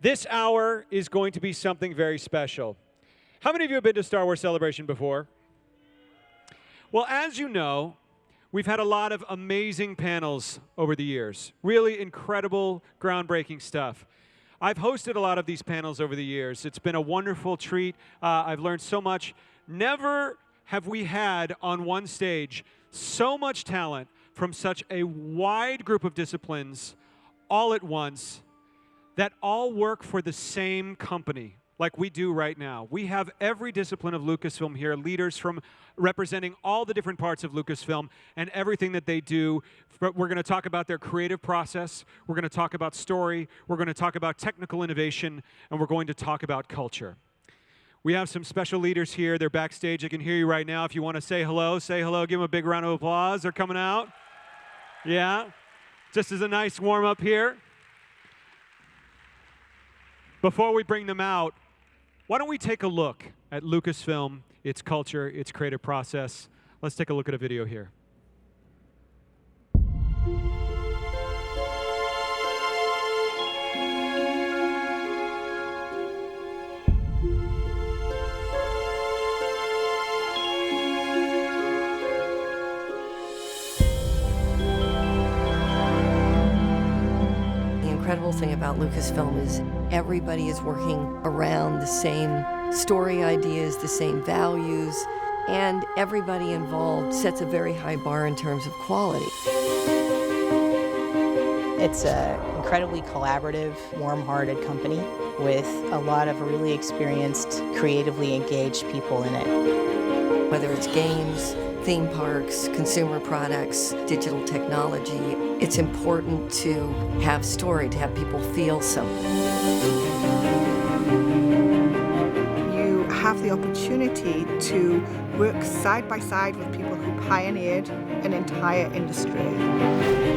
This hour is going to be something very special. How many of you have been to Star Wars Celebration before? Well, as you know, we've had a lot of amazing panels over the years. Really incredible, groundbreaking stuff. I've hosted a lot of these panels over the years. It's been a wonderful treat. I've learned so much. Never have we had on one stage so much talent from such a wide group of disciplines all at once that all work for the same company, like we do right now. We have every discipline of Lucasfilm here, leaders from representing all the different parts of Lucasfilm and everything that they do. We're going to talk about their creative process, we're going to talk about story, we're going to talk about technical innovation, and we're going to talk about culture. We have some special leaders here. They're backstage. I can hear you right now. If you want to say hello, give them a big round of applause. They're coming out. Yeah, just as a nice warm-up here. Before we bring them out, why don't we take a look at Lucasfilm, its culture, its creative process. Let's take a look at a video here. The incredible thing about Lucasfilm is everybody is working around the same story ideas, the same values, and everybody involved sets a very high bar in terms of quality. It's an incredibly collaborative, warm-hearted company with a lot of really experienced, creatively engaged people in it. Whether it's games, theme parks, consumer products, digital technology, it's important to have story, to have people feel something. You have the opportunity to work side by side with people who pioneered an entire industry.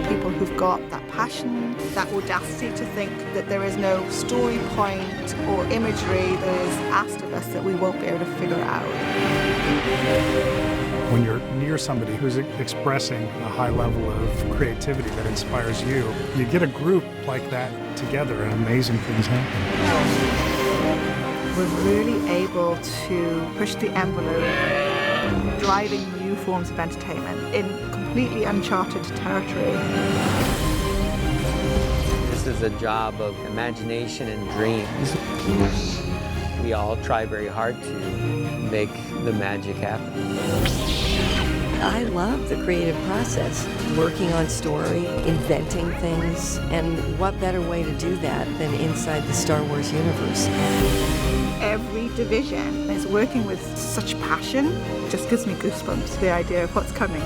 People who've got that passion, that audacity to think that there is no story point or imagery that is asked of us that we won't be able to figure out. When you're near somebody who's expressing a high level of creativity that inspires you, you get a group like that together and amazing things happen. We're really able to push the envelope, driving new forms of entertainment in completely uncharted territory. This is a job of imagination and dreams. We all try very hard to make the magic happen. I love the creative process, working on story, inventing things, and what better way to do that than inside the Star Wars universe? Every division is working with such passion. It just gives me goosebumps, the idea of what's coming.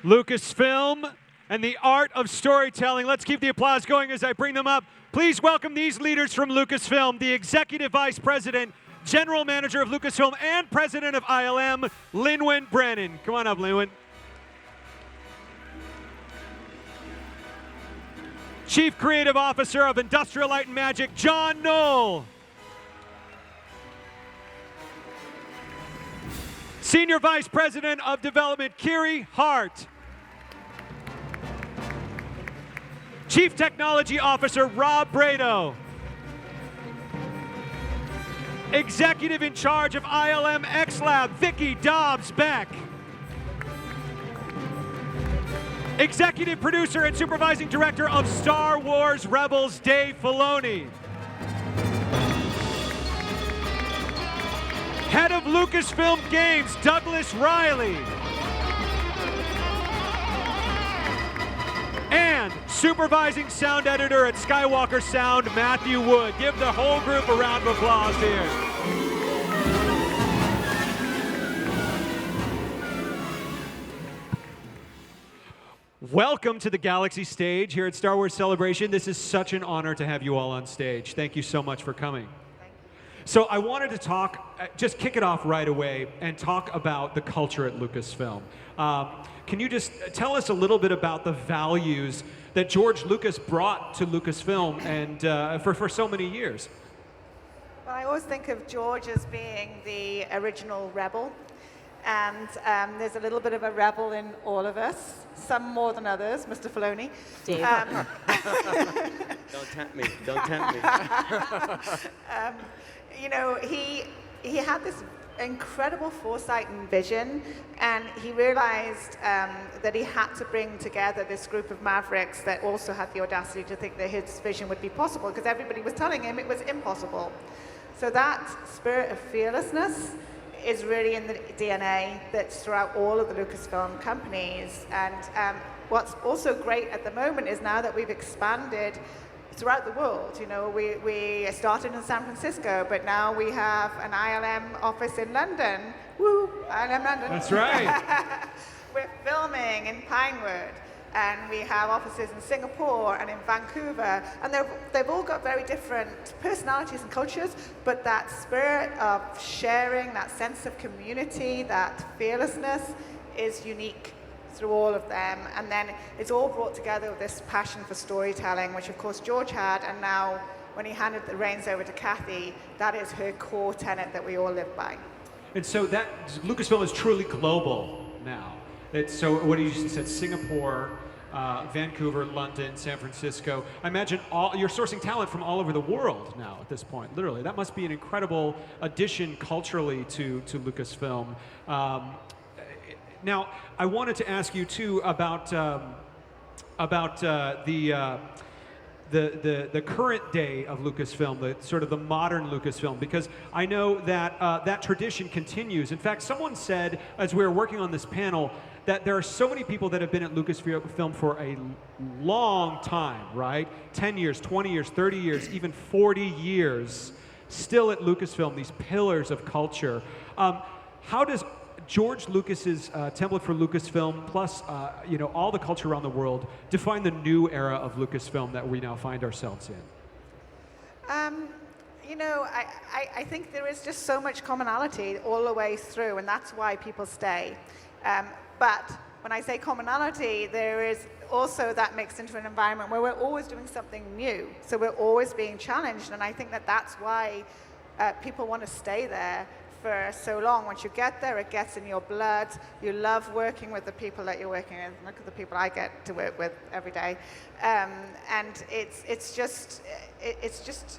Lucasfilm and the art of storytelling. Let's keep the applause going as I bring them up. Please welcome these leaders from Lucasfilm, the Executive Vice President, General Manager of Lucasfilm, and President of ILM, Lin-Wen Brennan. Come on up, Lin-Wen. Chief Creative Officer of Industrial Light and Magic, John Knoll. Senior Vice President of Development, Kiri Hart. Chief Technology Officer, Rob Brado. Executive in charge of ILMxLAB, Vicky Dobbs-Beck. Executive Producer and Supervising Director of Star Wars Rebels, Dave Filoni. Head of Lucasfilm Games, Douglas Riley. And Supervising Sound Editor at Skywalker Sound, Matthew Wood. Give the whole group a round of applause here. Welcome to the Galaxy stage here at Star Wars Celebration. This is such an honor to have you all on stage. Thank you so much for coming. So I wanted to talk, just kick it off right away and talk about the culture at Lucasfilm. Can you just tell us a little bit about the values that George Lucas brought to Lucasfilm and for so many years? Well, I always think of George as being the original rebel. And there's a little bit of a rebel in all of us, some more than others, Mr. Filoni. Dave. Don't tempt me. Don't tempt me. You know, he had this incredible foresight and vision, and he realized that he had to bring together this group of mavericks that also had the audacity to think that his vision would be possible, because everybody was telling him it was impossible. So that spirit of fearlessness is really in the DNA that's throughout all of the Lucasfilm companies. And what's also great at the moment is now that we've expanded throughout the world. You know, we started in San Francisco, but now we have an ILM office in London. Woo, ILM London. That's right. We're filming in Pinewood, and we have offices in Singapore and in Vancouver, and they've all got very different personalities and cultures, but that spirit of sharing, that sense of community, that fearlessness is unique through all of them. And then it's all brought together with this passion for storytelling, which of course George had, and now when he handed the reins over to Kathy, that is her core tenet that we all live by. And so that Lucasfilm is truly global now. So what you said, Singapore, Vancouver, London, San Francisco. I imagine you're sourcing talent from all over the world now at this point, literally. That must be an incredible addition culturally to Lucasfilm. Now, I wanted to ask you too about the current day of Lucasfilm, the sort of the modern Lucasfilm, because I know that that tradition continues. In fact, someone said, as we were working on this panel, that there are so many people that have been at Lucasfilm for a long time, right? 10 years, 20 years, 30 years, even 40 years, still at Lucasfilm, these pillars of culture. How does George Lucas's template for Lucasfilm, plus you know, all the culture around the world, define the new era of Lucasfilm that we now find ourselves in? You know, I think there is just so much commonality all the way through, and that's why people stay. But when I say commonality, there is also that mixed into an environment where we're always doing something new. So we're always being challenged, and I think that that's why people want to stay there for so long. Once you get there, it gets in your blood. You love working with the people that you're working with. Look at the people I get to work with every day. And it's just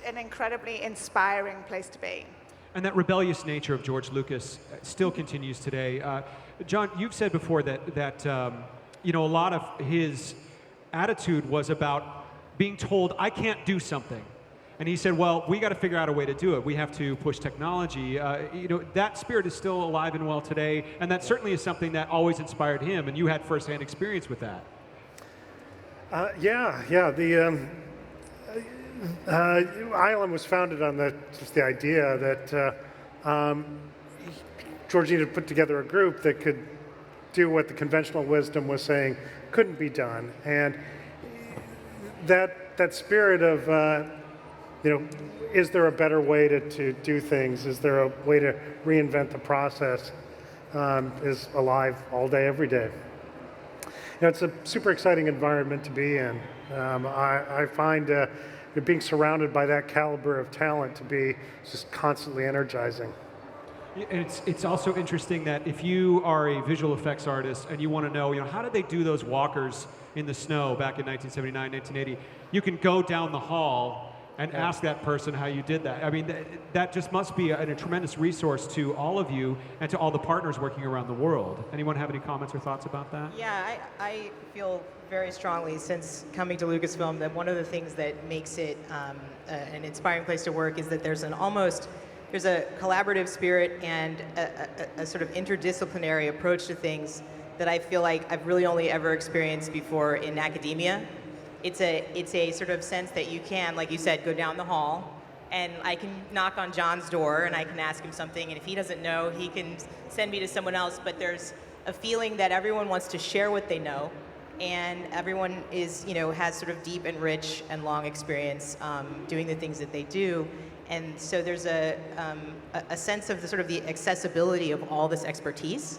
an incredibly inspiring place to be. And that rebellious nature of George Lucas still continues today. John, you've said before that you know, a lot of his attitude was about being told, I can't do something. And he said, well, we got to figure out a way to do it. We have to push technology. You know, that spirit is still alive and well today, and that certainly is something that always inspired him, and you had firsthand experience with that. Yeah. The ILM was founded on just the idea that George needed to put together a group that could do what the conventional wisdom was saying couldn't be done, and that spirit of you know, is there a better way to do things? Is there a way to reinvent the process? Is alive all day, every day. You know, it's a super exciting environment to be in. I find being surrounded by that caliber of talent to be just constantly energizing. It's also interesting that if you are a visual effects artist and you want to know, how did they do those walkers in the snow back in 1979, 1980, you can go down the hall and ask that person how you did that. I mean, that just must be a tremendous resource to all of you and to all the partners working around the world. Anyone have any comments or thoughts about that? Yeah, I feel very strongly since coming to Lucasfilm that one of the things that makes it an inspiring place to work is that there's a collaborative spirit and a sort of interdisciplinary approach to things that I feel like I've really only ever experienced before in academia. It's a sort of sense that you can, like you said, go down the hall, and I can knock on John's door and I can ask him something, and if he doesn't know, he can send me to someone else, but there's a feeling that everyone wants to share what they know, and everyone has sort of deep and rich and long experience doing the things that they do. And so there's a sense of the accessibility of all this expertise.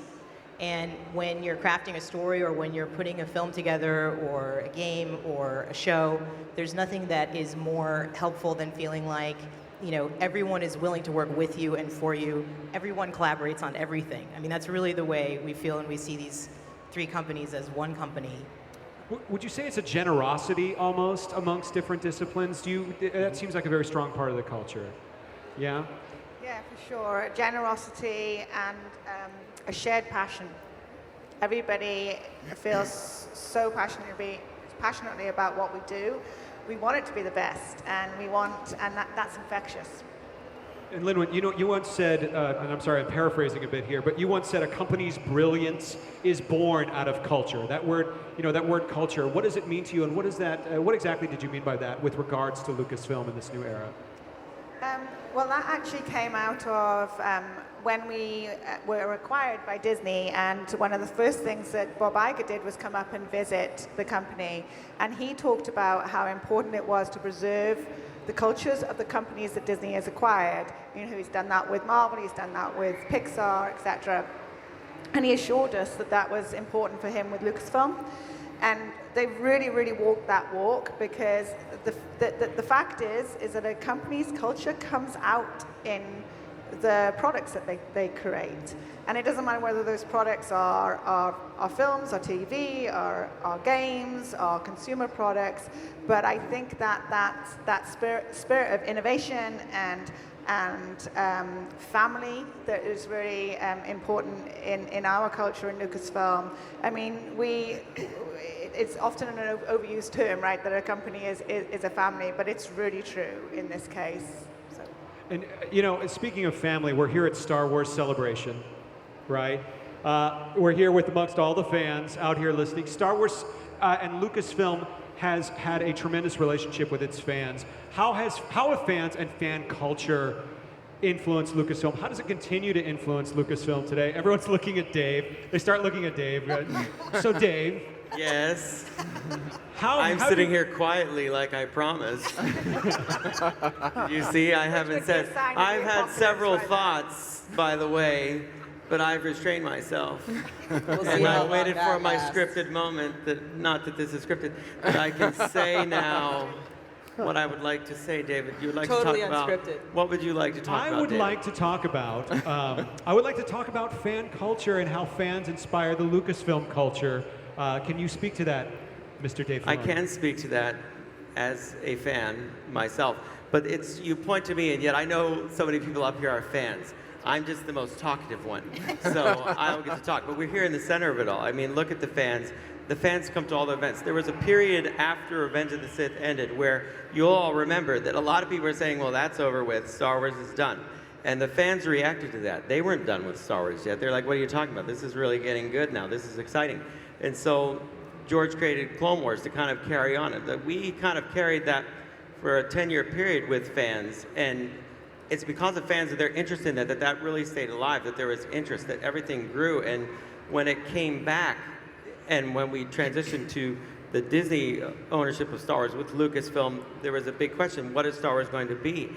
And when you're crafting a story or when you're putting a film together or a game or a show, there's nothing that is more helpful than feeling like, you know, everyone is willing to work with you and for you. Everyone collaborates on everything. I mean, that's really the way we feel and we see these three companies as one company. Would you say it's a generosity almost amongst different disciplines? That seems like a very strong part of the culture. Yeah? Yeah, for sure. Generosity and a shared passion. Everybody feels so passionately about what we do. We want it to be the best, and that's infectious. And Lynn, you once said, and I'm sorry, I'm paraphrasing a bit here, but you once said a company's brilliance is born out of culture. That word, that word culture. What does it mean to you, and what is that? What exactly did you mean by that with regards to Lucasfilm in this new era? Well, that actually came out of when we were acquired by Disney, and one of the first things that Bob Iger did was come up and visit the company, and he talked about how important it was to preserve the cultures of the companies that Disney has acquired. He's done that with Marvel, he's done that with Pixar, etc. And he assured us that that was important for him with Lucasfilm. And they really, really walked that walk, because the fact is that a company's culture comes out in the products that they create. And it doesn't matter whether those products are films, or TV, or games, or consumer products, but I think that spirit of innovation and family that is really important in our culture in Lucasfilm. I mean, it's often an overused term, right, that a company is a family, but it's really true in this case. So. And speaking of family, we're here at Star Wars Celebration, right? We're here with amongst all the fans out here listening. Star Wars and Lucasfilm has had a tremendous relationship with its fans. How have fans and fan culture influenced Lucasfilm? How does it continue to influence Lucasfilm today? Everyone's looking at Dave. They start looking at Dave. So Dave. Yes. I'm sitting here quietly like I promised. You see, I haven't said. I've had several thoughts, by the way, but I've restrained myself. And I waited for my scripted moment, not that this is scripted, but I can say now what I would like to say, David. You would like totally to talk unscripted. about? What would you like to talk about, I would David? like to talk about fan culture and how fans inspire the Lucasfilm culture. Can you speak to that, Mr. Dave Filoni? I can speak to that as a fan myself, but you point to me, and yet I know so many people up here are fans. I'm just the most talkative one, so I don't get to talk. But we're here in the center of it all. I mean, look at the fans. The fans come to all the events. There was a period after Revenge of the Sith ended where you'll all remember that a lot of people were saying, well, that's over with. Star Wars is done. And the fans reacted to that. They weren't done with Star Wars yet. They're like, what are you talking about? This is really getting good now. This is exciting. And so George created Clone Wars to kind of carry on it. That we kind of carried that for a 10-year period with fans, and it's because of fans that they're interested in that really stayed alive, that there was interest, that everything grew. And when it came back, and when we transitioned to the Disney ownership of Star Wars with Lucasfilm, there was a big question, what is Star Wars going to be?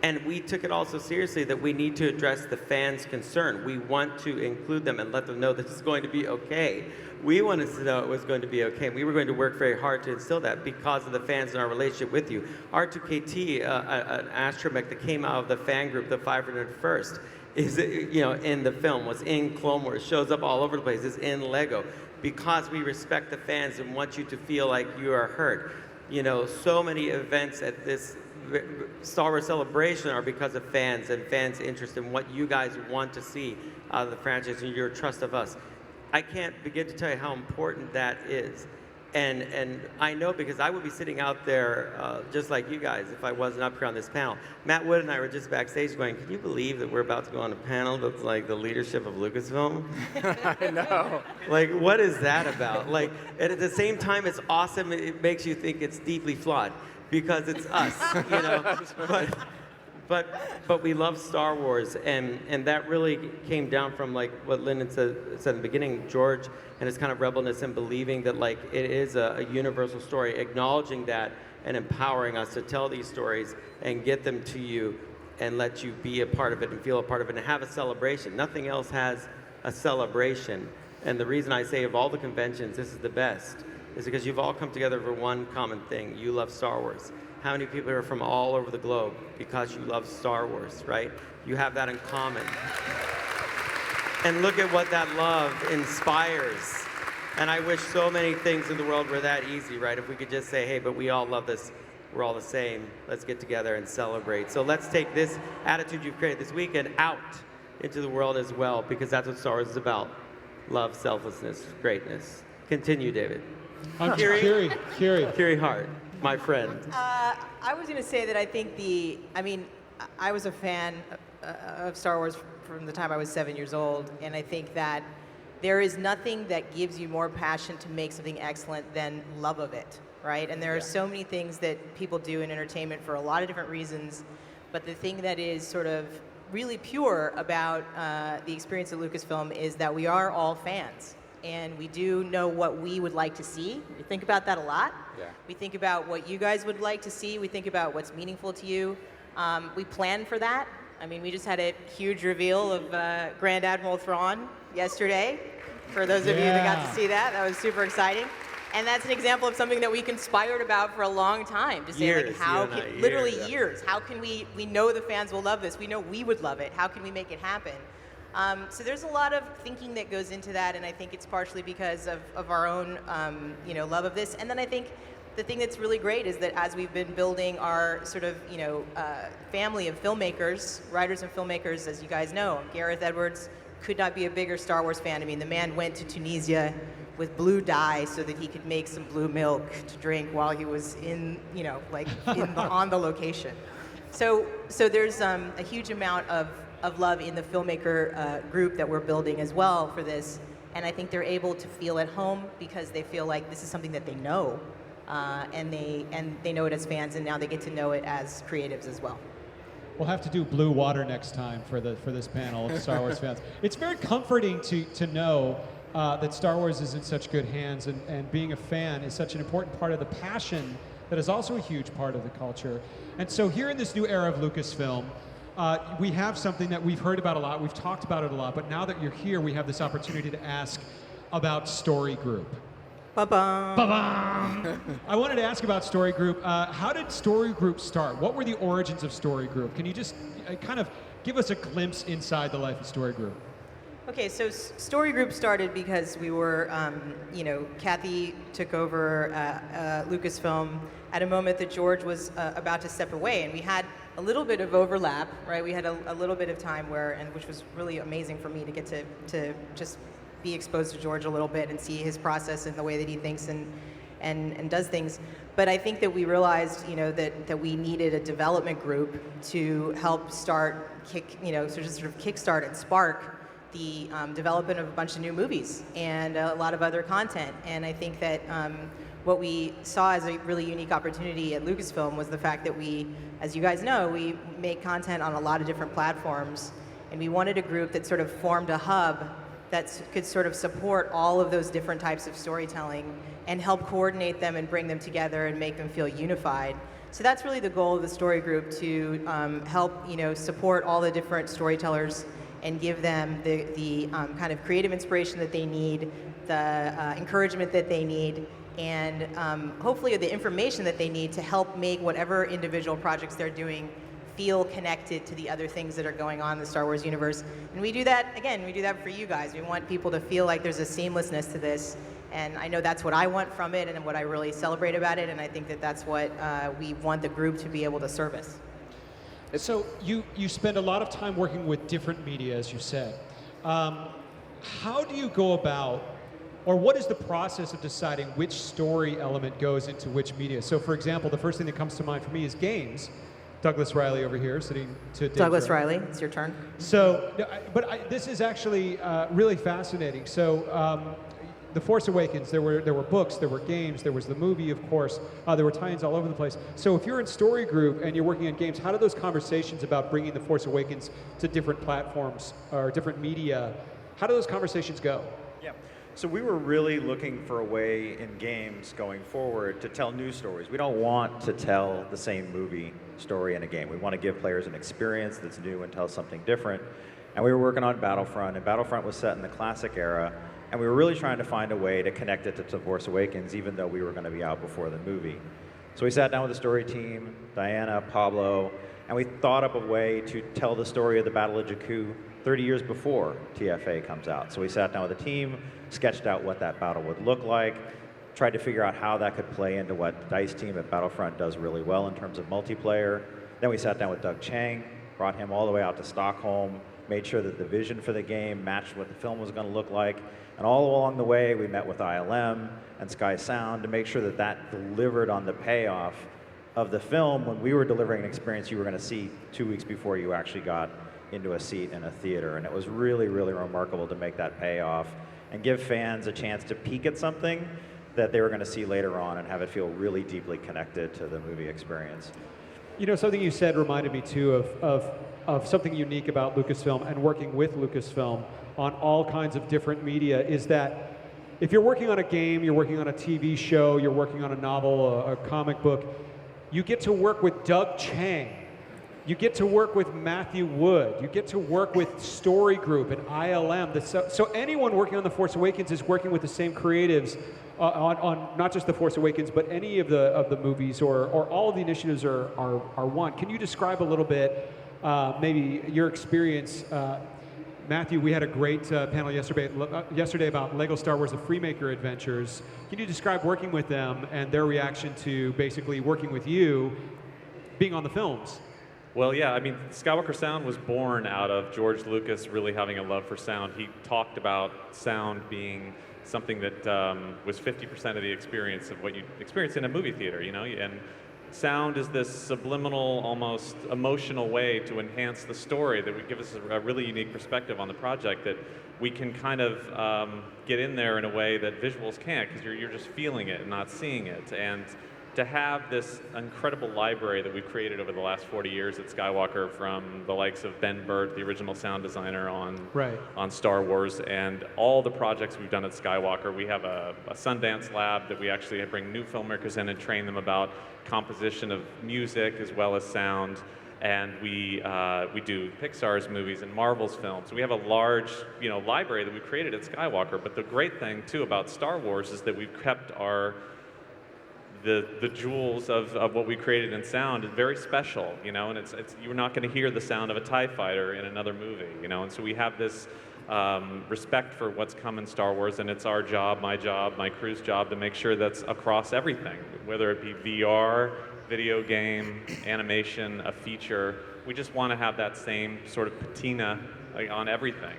And we took it all so seriously that we need to address the fans' concern. We want to include them and let them know that it's going to be okay. We wanted to know it was going to be okay. We were going to work very hard to instill that because of the fans and our relationship with you. R2KT, an astromech that came out of the fan group, the 501st, is in the film, was in Clone Wars, shows up all over the place, is in Lego, because we respect the fans and want you to feel like you are heard. So many events at this Star Wars Celebration are because of fans and fans' interest in what you guys want to see out of the franchise and your trust of us. I can't begin to tell you how important that is. And I know because I would be sitting out there just like you guys if I wasn't up here on this panel. Matt Wood and I were just backstage going, can you believe that we're about to go on a panel that's like the leadership of Lucasfilm? I know. Like, what is that about? Like, and at the same time, it's awesome. It makes you think it's deeply flawed because it's us, But we love Star Wars, and that really came down from like what Lyndon said in the beginning, George and his kind of rebelness and believing that like it is a universal story, acknowledging that and empowering us to tell these stories and get them to you and let you be a part of it and feel a part of it and have a celebration. Nothing else has a celebration. And the reason I say of all the conventions, this is the best, is because you've all come together for one common thing. You love Star Wars. How many people are from all over the globe because you love Star Wars, right? You have that in common. And look at what that love inspires. And I wish so many things in the world were that easy, right? If we could just say, hey, but we all love this. We're all the same. Let's get together and celebrate. So let's take this attitude you've created this weekend out into the world as well, because that's what Star Wars is about. Love, selflessness, greatness. Continue, David. Kiri Hart, my friend. I was going to say that I think I was a fan of Star Wars from the time I was 7 years old, and I think that there is nothing that gives you more passion to make something excellent than love of it, right? And there are so many things that people do in entertainment for a lot of different reasons, but the thing that is sort of really pure about the experience at Lucasfilm is that we are all fans. And we do know what we would like to see. We think about that a lot. Yeah. We think about what you guys would like to see. We think about what's meaningful to you. We plan for that. I mean, we just had a huge reveal of Grand Admiral Thrawn yesterday. For those of you that got to see that, that was super exciting. And that's an example of something that we conspired about for a long time. To say, years, like, how can, literally years, how can we know the fans will love this. We know we would love it. How can we make it happen? So there's a lot of thinking that goes into that, and I think it's partially because of our own, love of this. And then I think the thing that's really great is that as we've been building our sort of, family of filmmakers, writers and filmmakers, as you guys know, Gareth Edwards could not be a bigger Star Wars fan. I mean, the man went to Tunisia with blue dye so that he could make some blue milk to drink while he was on the location. So there's a huge amount of love in the filmmaker group that we're building as well for this, and I think they're able to feel at home because they feel like this is something that they know, and they know it as fans, and now they get to know it as creatives as well. We'll have to do blue water next time for this panel of Star Wars fans. It's very comforting to know that Star Wars is in such good hands, and being a fan is such an important part of the passion that is also a huge part of the culture. And so here in this new era of Lucasfilm, we have something that we've heard about a lot, we've talked about it a lot, but now that you're here, we have this opportunity to ask about Story Group. Ba-bum. Ba-bum. I wanted to ask about Story Group. How did Story Group start? What were the origins of Story Group? Can you just kind of give us a glimpse inside the life of Story Group? Okay, so Story Group started because we were, Kathy took over Lucasfilm at a moment that George was about to step away, and we had a little bit of overlap, right? We had a little bit of time which was really amazing for me to get to just be exposed to George a little bit and see his process and the way that he thinks and does things. But I think that we realized, that we needed a development group to help kickstart and spark the development of a bunch of new movies and a lot of other content. And I think that what we saw as a really unique opportunity at Lucasfilm was the fact that we, as you guys know, we make content on a lot of different platforms, and we wanted a group that sort of formed a hub that could sort of support all of those different types of storytelling and help coordinate them and bring them together and make them feel unified. So that's really the goal of the Story Group, to help support all the different storytellers and give them the kind of creative inspiration that they need, the encouragement that they need, and hopefully the information that they need to help make whatever individual projects they're doing feel connected to the other things that are going on in the Star Wars universe. And we do that, again, for you guys. We want people to feel like there's a seamlessness to this, and I know that's what I want from it and what I really celebrate about it, and I think that that's what we want the group to be able to service. So you spend a lot of time working with different media, as you said. How do you go about, or what is the process of deciding which story element goes into which media? So for example, the first thing that comes to mind for me is games. Douglas Riley over here, sitting to Dave Douglas Riley, Riley, it's your turn. So, this is actually really fascinating. So, The Force Awakens, there were books, there were games, there was the movie, of course. There were tie-ins all over the place. So, if you're in Story Group and you're working on games, how do those conversations about bringing The Force Awakens to different platforms or different media, how do those conversations go? Yeah. So we were really looking for a way in games going forward to tell new stories. We don't want to tell the same movie story in a game. We want to give players an experience that's new and tell something different. And we were working on Battlefront, and Battlefront was set in the classic era, and we were really trying to find a way to connect it to The Force Awakens, even though we were going to be out before the movie. So we sat down with the story team, Diana, Pablo, and we thought up a way to tell the story of the Battle of Jakku 30 years before TFA comes out. So we sat down with the team, sketched out what that battle would look like, tried to figure out how that could play into what the DICE team at Battlefront does really well in terms of multiplayer. Then we sat down with Doug Chang, brought him all the way out to Stockholm, made sure that the vision for the game matched what the film was going to look like. And all along the way, we met with ILM and Sky Sound to make sure that that delivered on the payoff of the film when we were delivering an experience you were going to see 2 weeks before you actually got into a seat in a theater. And it was really, really remarkable to make that payoff and give fans a chance to peek at something that they were going to see later on and have it feel really deeply connected to the movie experience. You know, something you said reminded me too of something unique about Lucasfilm and working with Lucasfilm on all kinds of different media is that if you're working on a game, you're working on a TV show, you're working on a novel, a comic book, you get to work with Doug Chang. You get to work with Matthew Wood. You get to work with Story Group and ILM. So anyone working on The Force Awakens is working with the same creatives on not just The Force Awakens, but any of the movies or all of the initiatives are one. Can you describe a little bit maybe your experience? Matthew, we had a great panel yesterday about Lego Star Wars: The Freemaker Adventures. Can you describe working with them and their reaction to basically working with you, being on the films? Well, yeah, I mean, Skywalker Sound was born out of George Lucas really having a love for sound. He talked about sound being something that was 50% of the experience of what you experience in a movie theater, you know? And sound is this subliminal, almost emotional way to enhance the story that would give us a really unique perspective on the project that we can kind of get in there in a way that visuals can't, because you're just feeling it and not seeing it. And to have this incredible library that we've created over the last 40 years at Skywalker, from the likes of Ben Burtt, the original sound designer on Star Wars, and all the projects we've done at Skywalker. We have a Sundance lab that we actually bring new filmmakers in and train them about composition of music as well as sound. And we do Pixar's movies and Marvel's films. We have a large, library that we've created at Skywalker. But the great thing too about Star Wars is that we've kept the jewels of what we created in sound is very special, and it's you're not going to hear the sound of a TIE fighter in another movie, and so we have this respect for what's come in Star Wars, and it's our job, my crew's job, to make sure that's across everything, whether it be VR, video game, animation, a feature. We just want to have that same sort of patina on everything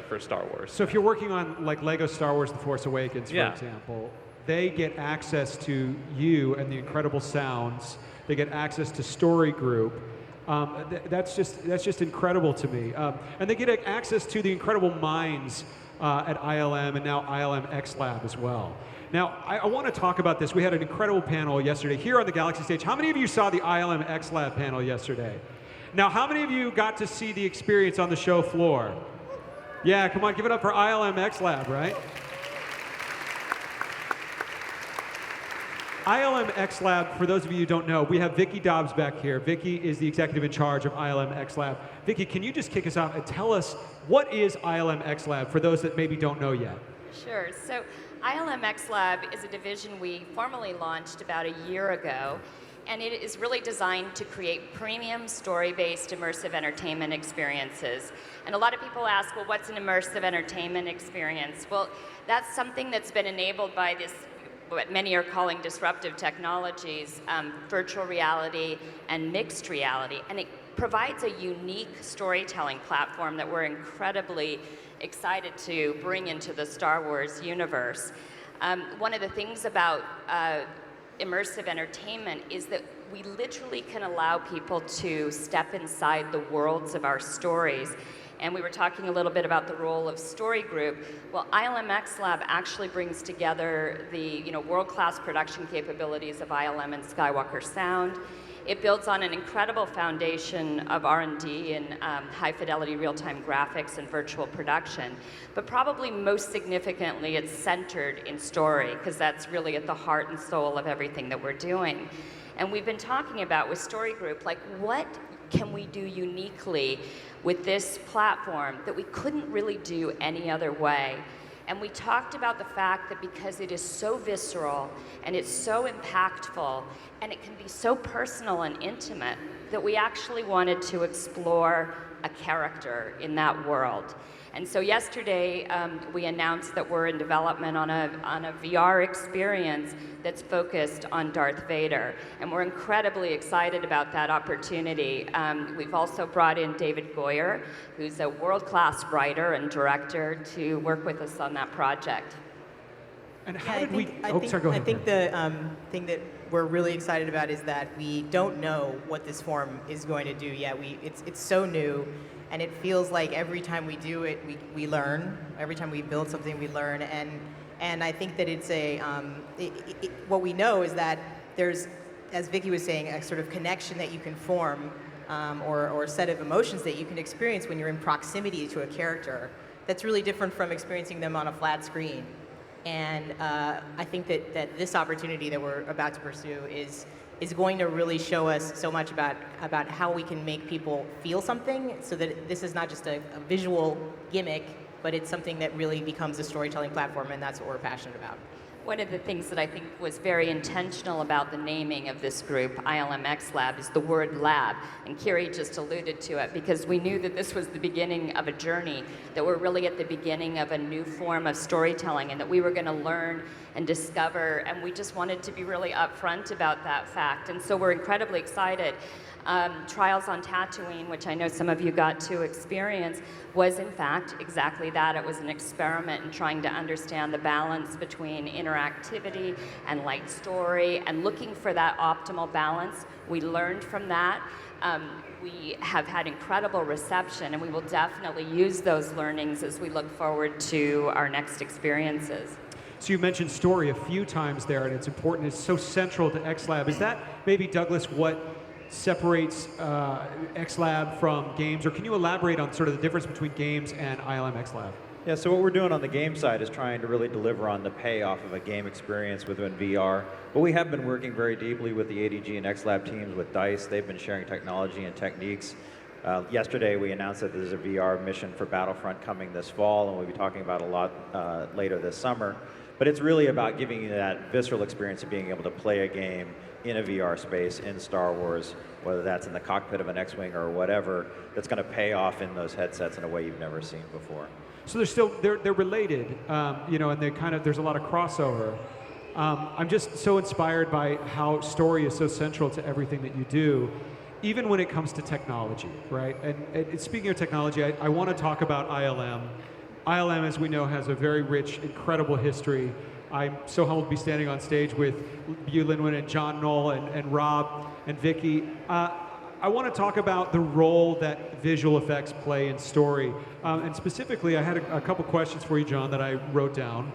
for Star Wars. So if you're working on like Lego Star Wars: The Force Awakens, for example, they get access to you and the incredible sounds. They get access to Story Group. That's just incredible to me. And they get access to the incredible minds at ILM and now ILMxLAB as well. Now, I want to talk about this. We had an incredible panel yesterday here on the Galaxy stage. How many of you saw the ILMxLAB panel yesterday? Now, how many of you got to see the experience on the show floor? Yeah, come on, give it up for ILMxLAB, right? ILMxLAB, for those of you who don't know, we have Vicki Dobbs back here. Vicki is the executive in charge of ILMxLAB. Vicki, can you just kick us off and tell us what is ILMxLAB for those that maybe don't know yet? Sure. So ILMxLAB is a division we formally launched about a year ago, and it is really designed to create premium story-based immersive entertainment experiences. And a lot of people ask, well, what's an immersive entertainment experience? Well, that's something that's been enabled by this, what many are calling disruptive technologies, virtual reality and mixed reality. And it provides a unique storytelling platform that we're incredibly excited to bring into the Star Wars universe. One of the things about immersive entertainment is that we literally can allow people to step inside the worlds of our stories. And we were talking a little bit about the role of Story Group. Well, ILMxLAB actually brings together the world-class production capabilities of ILM and Skywalker Sound. It builds on an incredible foundation of R&D in high-fidelity real-time graphics and virtual production. But probably most significantly, it's centered in story, because that's really at the heart and soul of everything that we're doing. And we've been talking about with Story Group, like, what can we do uniquely with this platform that we couldn't really do any other way? And we talked about the fact that because it is so visceral and it's so impactful and it can be so personal and intimate, that we actually wanted to explore a character in that world. And so yesterday, we announced that we're in development on a VR experience that's focused on Darth Vader. And we're incredibly excited about that opportunity. We've also brought in David Goyer, who's a world-class writer and director, to work with us on that project. And I think the thing that we're really excited about is that we don't know what this form is going to do yet. It's so new, and it feels like every time we do it, we learn. Every time we build something, we learn. And I think that it's what we know is that there's, as Vicky was saying, a sort of connection that you can form, or a set of emotions that you can experience when you're in proximity to a character that's really different from experiencing them on a flat screen. And I think that this opportunity that we're about to pursue is going to really show us so much about how we can make people feel something, so that this is not just a visual gimmick, but it's something that really becomes a storytelling platform, and that's what we're passionate about. One of the things that I think was very intentional about the naming of this group, ILMxLAB, is the word lab. And Kiri just alluded to it, because we knew that this was the beginning of a journey, that we're really at the beginning of a new form of storytelling, and that we were going to learn and discover, and we just wanted to be really upfront about that fact. And so we're incredibly excited. Trials on Tatooine, which I know some of you got to experience, was in fact exactly that. It was an experiment in trying to understand the balance between interactivity and light story, and looking for that optimal balance. We learned from that. We have had incredible reception, and we will definitely use those learnings as we look forward to our next experiences. So you mentioned story a few times there, and it's important. It's so central to XLab. Is that maybe, Douglas, what separates XLab from games, or can you elaborate on sort of the difference between games and ILMxLAB? Yeah, so what we're doing on the game side is trying to really deliver on the payoff of a game experience within VR. But we have been working very deeply with the ADG and XLab teams with DICE. They've been sharing technology and techniques. Yesterday we announced that there's a VR mission for Battlefront coming this fall, and we'll be talking about a lot later this summer. But it's really about giving you that visceral experience of being able to play a game in a VR space in Star Wars, whether that's in the cockpit of an X-Wing or whatever, that's going to pay off in those headsets in a way you've never seen before. So they're related, you know, and there's a lot of crossover. I'm just so inspired by how story is so central to everything that you do, even when it comes to technology, right? And speaking of technology, I want to talk about ILM. ILM, as we know, has a very rich, incredible history. I'm so humbled to be standing on stage with you, Linwin, and John Knoll, and Rob, and Vicky. I want to talk about the role that visual effects play in story. And specifically, I had a couple questions for you, John, that I wrote down.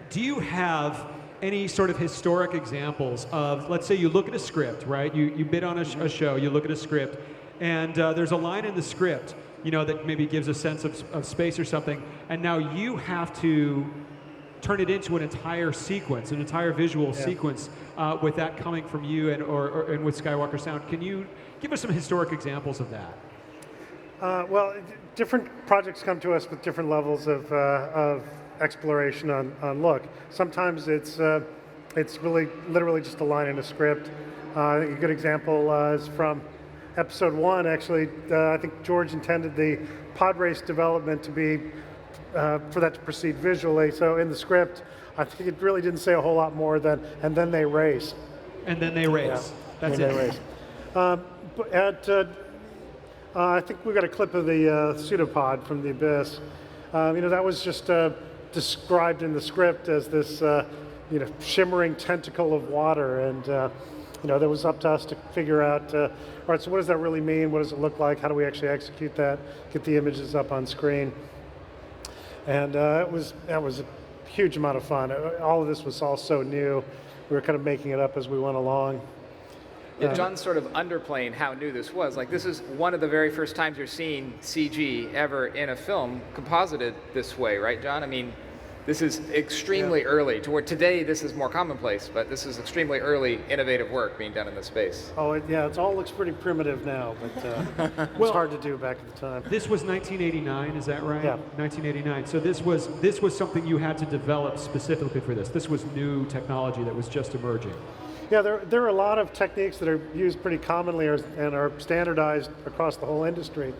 Do you have any sort of historic examples of, let's say you look at a script, right? You bid on a show, you look at a script, and there's a line in the script, you know, that maybe gives a sense of space or something, and now you have to turn it into an entire sequence, an entire visual sequence, with that coming from you and with Skywalker Sound. Can you give us some historic examples of that? Well, different projects come to us with different levels of exploration on look. Sometimes it's really literally just a line in a script. I think a good example is from Episode 1, actually. I think George intended the pod race development to be for that to proceed visually. So in the script, I think it really didn't say a whole lot more than "and then they race." And then they race. Yeah. That's and it. They race. I think we got a clip of the pseudopod from the Abyss. You know, that was just described in the script as this, you know, shimmering tentacle of water, and you know, that was up to us to figure out. All right, so what does that really mean? What does it look like? How do we actually execute that? Get the images up on screen. And that was a huge amount of fun. All of this was all so new. We were kind of making it up as we went along. Yeah, John's sort of underplaying how new this was. Like, this is one of the very first times you're seeing CG ever in a film composited this way, right, John? I mean, This is extremely early. To where today this is more commonplace, but this is extremely early, innovative work being done in this space. Oh, it all looks pretty primitive now, but it's hard to do back at the time. This was 1989, is that right? Yeah. 1989. So this was something you had to develop specifically for this. This was new technology that was just emerging. Yeah, there are a lot of techniques that are used pretty commonly and are standardized across the whole industry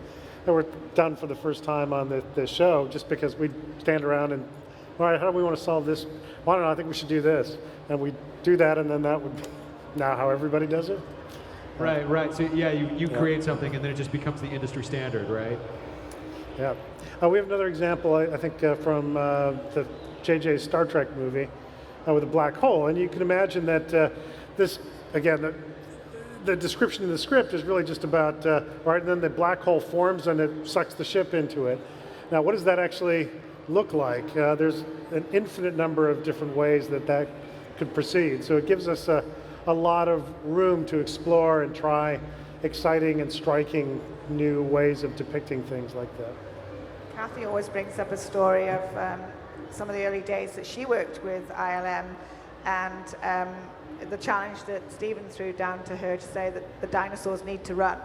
that were done for the first time on the show, just because we'd stand around and, all right, how do we want to solve this? Well, I don't know, I think we should do this. And we do that, and then that would be now how everybody does it. Right. So yeah, you create something, and then it just becomes the industry standard, right? Yeah. We have another example, I think, from the JJ's Star Trek movie with a black hole. And you can imagine that this, again, the description in the script is really just about, all right, and then the black hole forms and it sucks the ship into it. Now, what does that actually look like? There's an infinite number of different ways that could proceed. So it gives us a lot of room to explore and try exciting and striking new ways of depicting things like that. Kathy always brings up a story of some of the early days that she worked with ILM and the challenge that Stephen threw down to her to say that the dinosaurs need to run.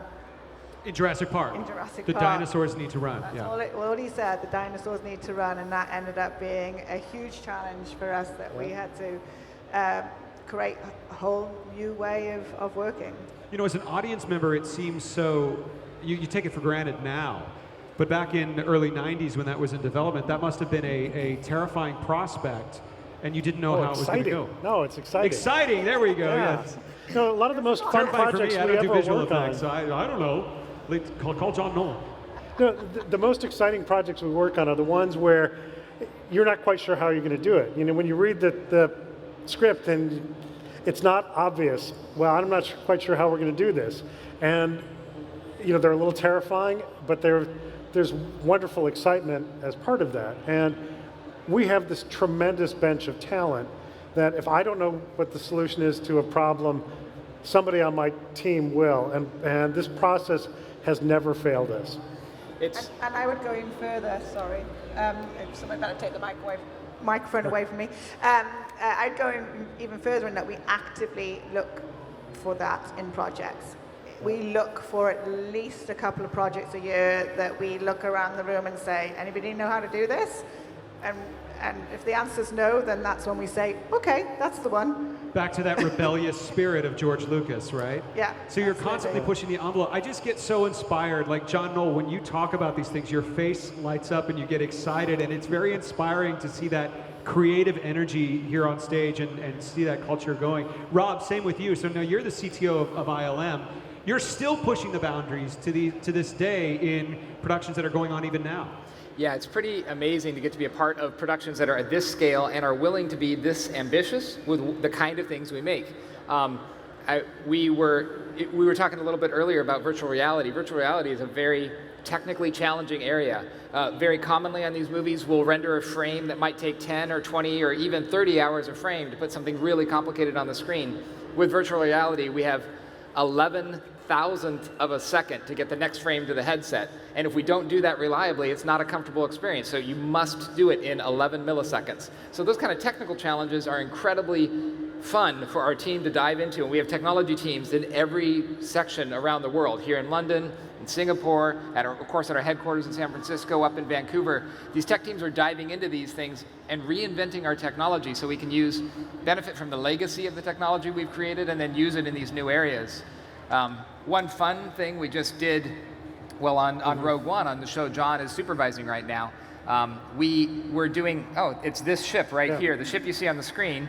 In Jurassic Park. In Jurassic the Park. dinosaurs need to run. That's all he said, the dinosaurs need to run, and that ended up being a huge challenge for us that we had to create a whole new way of working. You know, as an audience member, it seems so, you take it for granted now. But back in the early 90s when that was in development, that must have been a terrifying prospect, and you didn't know how it was going to go. No, it's exciting. Exciting, there we go, Yeah. yes. You know, a lot of the most fun projects we ever work on. So I don't know. Call John Nolan. No, the most exciting projects we work on are the ones where you're not quite sure how you're going to do it. You know, when you read the script and it's not obvious, well, I'm not quite sure how we're going to do this. And, you know, they're a little terrifying, but there's wonderful excitement as part of that. And we have this tremendous bench of talent that if I don't know what the solution is to a problem, somebody on my team will. And this process has never failed us. And I would go in further, sorry. If somebody better take the microphone away from me. I'd go even further in that we actively look for that in projects. We look for at least a couple of projects a year that we look around the room and say, anybody know how to do this? And if the answer's no, then that's when we say, okay, that's the one. Back to that rebellious spirit of George Lucas, right? Yeah. So you're constantly pushing the envelope. I just get so inspired. Like John Knoll, when you talk about these things, your face lights up and you get excited, and it's very inspiring to see that creative energy here on stage and see that culture going. Rob, same with you. So now you're the CTO of ILM. You're still pushing the boundaries to this day in productions that are going on even now. Yeah, it's pretty amazing to get to be a part of productions that are at this scale and are willing to be this ambitious with the kind of things we make. We were talking a little bit earlier about virtual reality. Virtual reality is a very technically challenging area. Very commonly on these movies, we'll render a frame that might take 10 or 20 or even 30 hours of frame to put something really complicated on the screen. With virtual reality, we have 11,000th of a second to get the next frame to the headset. And if we don't do that reliably, it's not a comfortable experience. So you must do it in 11 milliseconds. So those kind of technical challenges are incredibly fun for our team to dive into. And we have technology teams in every section around the world, here in London, in Singapore, of course at our headquarters in San Francisco, up in Vancouver. These tech teams are diving into these things and reinventing our technology so we can benefit from the legacy of the technology we've created and then use it in these new areas. One fun thing we just did, on Rogue One, on the show John is supervising right now, we were doing, it's this ship right here, the ship you see on the screen,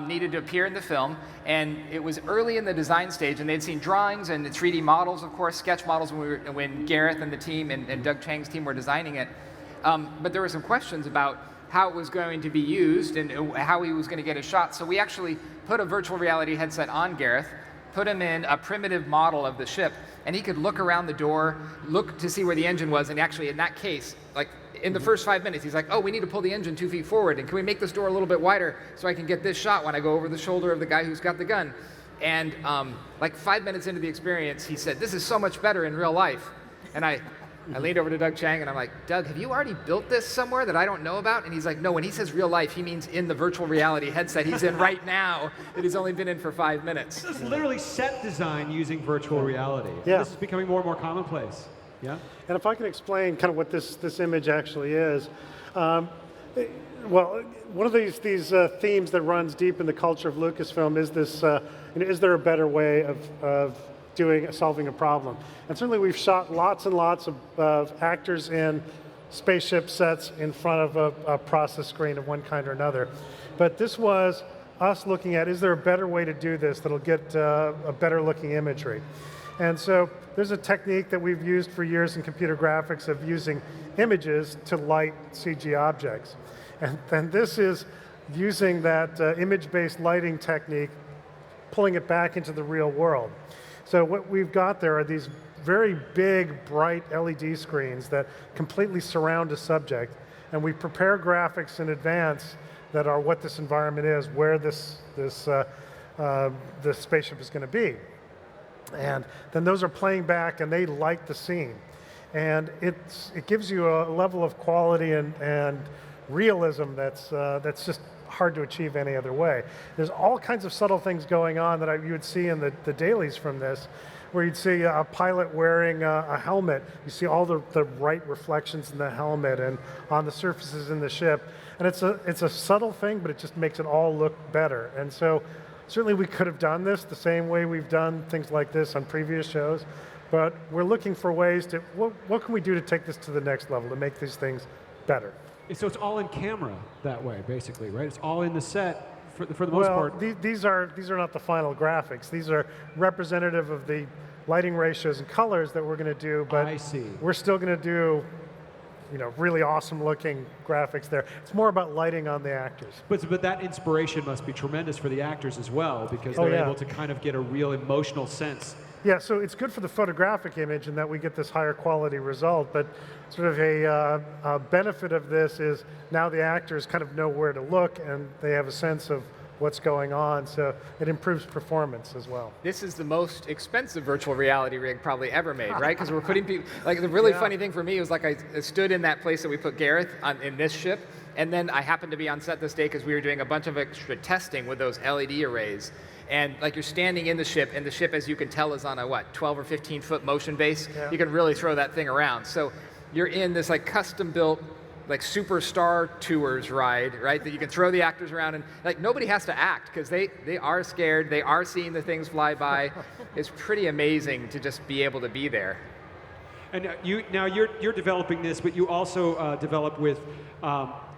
needed to appear in the film, and it was early in the design stage, and they'd seen drawings and the 3D models, of course, sketch models when Gareth and the team and Doug Chang's team were designing it. But there were some questions about how it was going to be used and how he was going to get a shot, so we actually put a virtual reality headset on Gareth, put him in a primitive model of the ship, and he could look around the door, look to see where the engine was, and actually in that case, like in the first 5 minutes, he's like, oh, we need to pull the engine 2 feet forward, and can we make this door a little bit wider so I can get this shot when I go over the shoulder of the guy who's got the gun? And like 5 minutes into the experience, he said, this is so much better in real life. And I I leaned over to Doug Chang and I'm like, Doug, have you already built this somewhere that I don't know about? And he's like, no, when he says real life, he means in the virtual reality headset he's in right now that he's only been in for 5 minutes. It's literally set design using virtual reality. Yeah. This is becoming more and more commonplace. Yeah? And if I can explain kind of what this image actually is, well, one of these themes that runs deep in the culture of Lucasfilm is this, is there a better way of solving a problem? And certainly we've shot lots and lots of actors in spaceship sets in front of a process screen of one kind or another. But this was us looking at, is there a better way to do this that'll get a better looking imagery? And so there's a technique that we've used for years in computer graphics of using images to light CG objects. And this is using that image-based lighting technique, pulling it back into the real world. So what we've got there are these very big, bright LED screens that completely surround a subject. And we prepare graphics in advance that are what this environment is, where this spaceship is going to be. And then those are playing back and they light the scene. And it gives you a level of quality and realism that's just hard to achieve any other way. There's all kinds of subtle things going on that you would see in the dailies from this, where you'd see a pilot wearing a helmet. You see all the bright reflections in the helmet and on the surfaces in the ship. And it's a subtle thing, but it just makes it all look better. And so certainly we could have done this the same way we've done things like this on previous shows, but we're looking for ways to, what can we do to take this to the next level, to make these things better? So it's all in camera that way, basically, right? It's all in the set for the most part. These are not the final graphics. These are representative of the lighting ratios and colors that we're going to do, but I see. We're still going to do really awesome looking graphics there. It's more about lighting on the actors. But that inspiration must be tremendous for the actors as well, because they're able to kind of get a real emotional sense. Yeah, so it's good for the photographic image in that we get this higher quality result, but sort of a benefit of this is now the actors kind of know where to look and they have a sense of what's going on, so it improves performance as well. This is the most expensive virtual reality rig probably ever made, right? Because we're putting people, like the really funny thing for me was like I stood in that place that we put Gareth in this ship, and then I happened to be on set this day because we were doing a bunch of extra testing with those LED arrays. And like you're standing in the ship, and the ship, as you can tell, is on a 12 or 15 foot motion base. Yeah. You can really throw that thing around. So you're in this like custom built like superstar tours ride, right? That you can throw the actors around, and like nobody has to act because they are scared, they are seeing the things fly by. It's pretty amazing to just be able to be there. And you're developing this, but you also develop with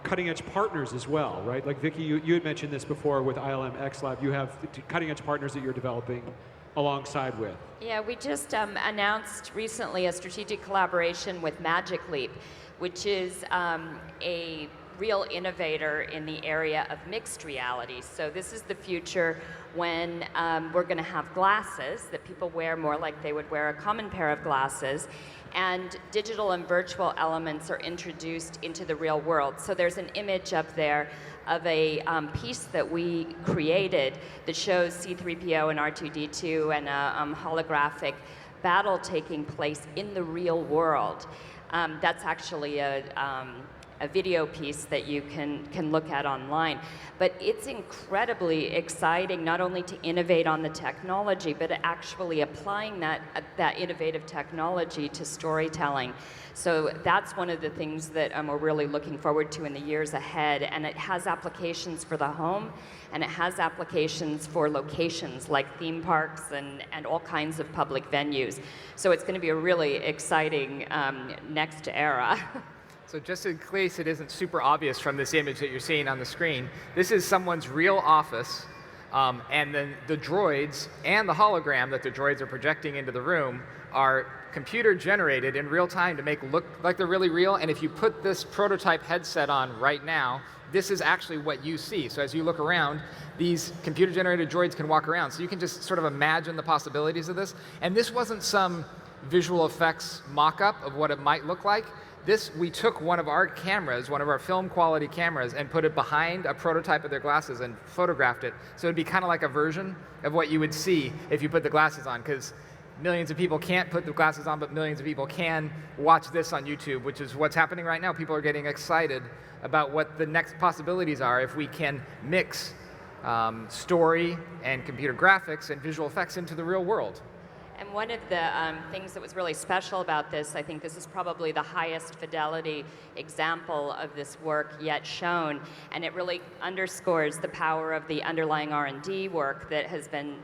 cutting-edge partners as well, right? Like Vicki, you had mentioned this before with ILMxLAB. You have cutting-edge partners that you're developing alongside with. Yeah, we just announced recently a strategic collaboration with ILMxLAB, which is a real innovator in the area of mixed reality. So this is the future when we're going to have glasses that people wear more like they would wear a common pair of glasses, and digital and virtual elements are introduced into the real world. So there's an image up there of a piece that we created that shows C-3PO and R2-D2 and a holographic battle taking place in the real world. That's actually a video piece that you can look at online. But it's incredibly exciting not only to innovate on the technology, but actually applying that innovative technology to storytelling. So that's one of the things that we're really looking forward to in the years ahead. And it has applications for the home, and it has applications for locations like theme parks and all kinds of public venues. So it's going to be a really exciting next era. So just in case it isn't super obvious from this image that you're seeing on the screen, this is someone's real office, and then the droids and the hologram that the droids are projecting into the room are computer generated in real time to make look like they're really real. And if you put this prototype headset on right now, this is actually what you see. So as you look around, these computer generated droids can walk around. So you can just sort of imagine the possibilities of this. And this wasn't some visual effects mock-up of what it might look like. We took one of our cameras, one of our film quality cameras, and put it behind a prototype of their glasses and photographed it. So it'd be kind of like a version of what you would see if you put the glasses on, because millions of people can't put the glasses on, but millions of people can watch this on YouTube, which is what's happening right now. People are getting excited about what the next possibilities are if we can mix story and computer graphics and visual effects into the real world. And one of the things that was really special about this, I think this is probably the highest fidelity example of this work yet shown, and it really underscores the power of the underlying R&D work that has been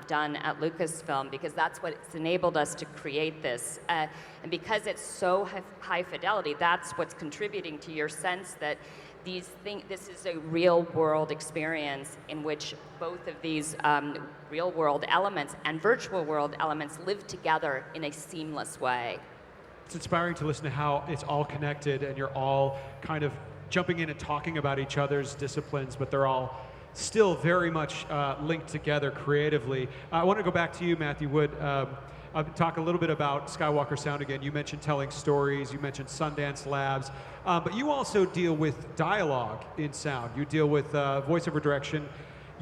done at Lucasfilm, because that's what's enabled us to create this. And because it's so high fidelity, that's what's contributing to your sense that this is a real-world experience in which both of these real-world elements and virtual world elements live together in a seamless way. It's inspiring to listen to how it's all connected and you're all kind of jumping in and talking about each other's disciplines, but they're all still very much linked together creatively. I want to go back to you, Matthew Wood. Talk a little bit about Skywalker Sound again. You mentioned telling stories, you mentioned Sundance Labs, but you also deal with dialogue in sound. You deal with voiceover direction.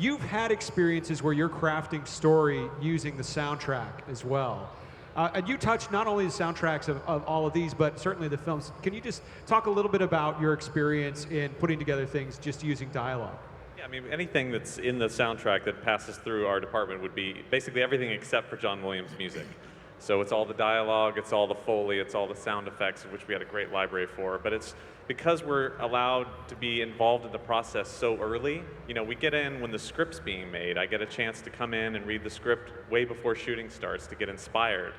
You've had experiences where you're crafting story using the soundtrack as well. And you touched not only the soundtracks of all of these, but certainly the films. Can you just talk a little bit about your experience in putting together things just using dialogue? Yeah, I mean, anything that's in the soundtrack that passes through our department would be basically everything except for John Williams' music. So it's all the dialogue, it's all the Foley, it's all the sound effects, which we had a great library for. But it's because we're allowed to be involved in the process so early. You know, we get in when the script's being made. I get a chance to come in and read the script way before shooting starts to get inspired.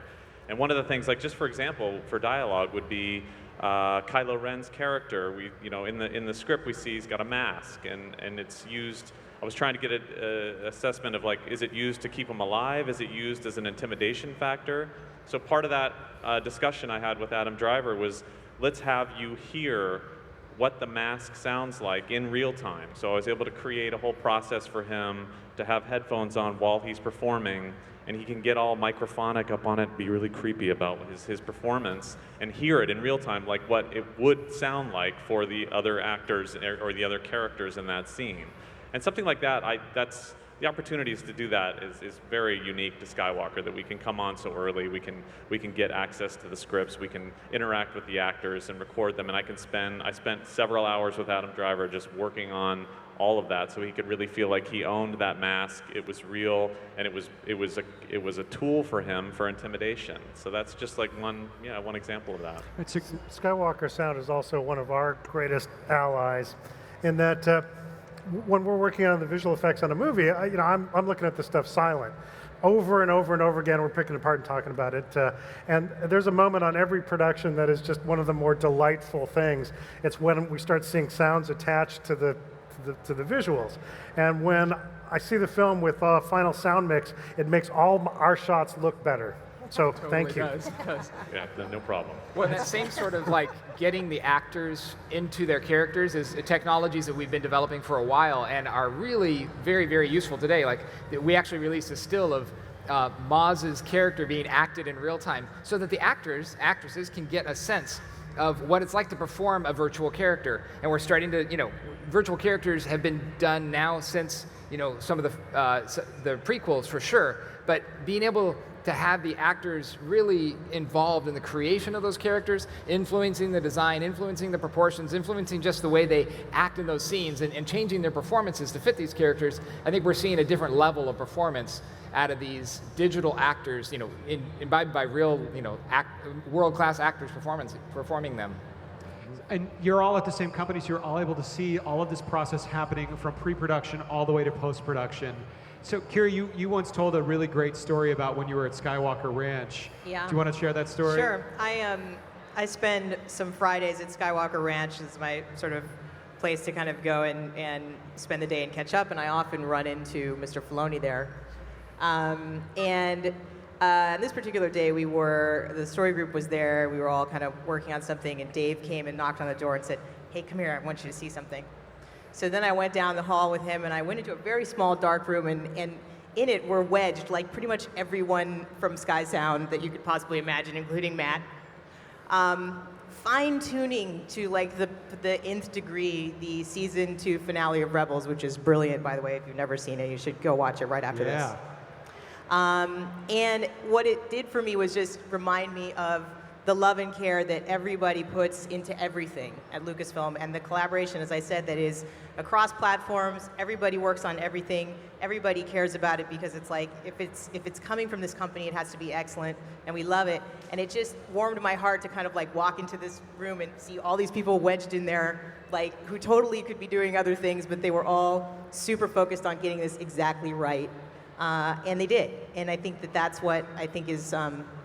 And one of the things, like just for example, for dialogue would be Kylo Ren's character. In the script we see he's got a mask, and it's used. I was trying to get an assessment of like, is it used to keep him alive? Is it used as an intimidation factor? So part of that discussion I had with Adam Driver was, let's have you hear what the mask sounds like in real time. So I was able to create a whole process for him to have headphones on while he's performing, and he can get all microphonic up on it, be really creepy about his performance, and hear it in real time, like what it would sound like for the other actors or the other characters in that scene. And something like that, the opportunities to do that is very unique to Skywalker, that we can come on so early, we can get access to the scripts, we can interact with the actors and record them, and I spent several hours with Adam Driver just working on all of that, so he could really feel like he owned that mask. It was real, and it was a tool for him for intimidation. So that's just like one example of that. Skywalker Sound is also one of our greatest allies, in that when we're working on the visual effects on a movie, I'm looking at this stuff silent. Over and over and over again, we're picking it apart and talking about it. And there's a moment on every production that is just one of the more delightful things. It's when we start seeing sounds attached to the visuals. And when I see the film with final sound mix, it makes all our shots look better. So thank you. It does. Yeah, no problem. Well, that same sort of like getting the actors into their characters is technologies that we've been developing for a while and are really very, very useful today. Like we actually released a still of Maz's character being acted in real time so that the actresses can get a sense of what it's like to perform a virtual character. And we're starting to, virtual characters have been done now since, some of the prequels for sure, but being able to have the actors really involved in the creation of those characters, influencing the design, influencing the proportions, influencing just the way they act in those scenes, and changing their performances to fit these characters, I think we're seeing a different level of performance out of these digital actors, imbibed by real, world-class actors performing them. And you're all at the same company, so you're all able to see all of this process happening from pre-production all the way to post-production. So, Kira, you once told a really great story about when you were at Skywalker Ranch. Yeah. Do you want to share that story? Sure. I spend some Fridays at Skywalker Ranch. It's my sort of place to kind of go and spend the day and catch up, and I often run into Mr. Filoni there. This particular day, the story group was there. We were all kind of working on something, and Dave came and knocked on the door and said, "Hey, come here, I want you to see something." So then I went down the hall with him, and I went into a very small, dark room, and in it were wedged, like pretty much everyone from Sky Sound that you could possibly imagine, including Matt. Fine-tuning to like the nth degree the season 2 finale of Rebels, which is brilliant, by the way. If you've never seen it, you should go watch it right after this. And what it did for me was just remind me of the love and care that everybody puts into everything at Lucasfilm, and the collaboration, as I said, that is across platforms. Everybody works on everything. Everybody cares about it because it's like, if it's coming from this company, it has to be excellent, and we love it. And it just warmed my heart to kind of like walk into this room and see all these people wedged in there, like who totally could be doing other things, but they were all super focused on getting this exactly right. And they did. And I think that that's what I think is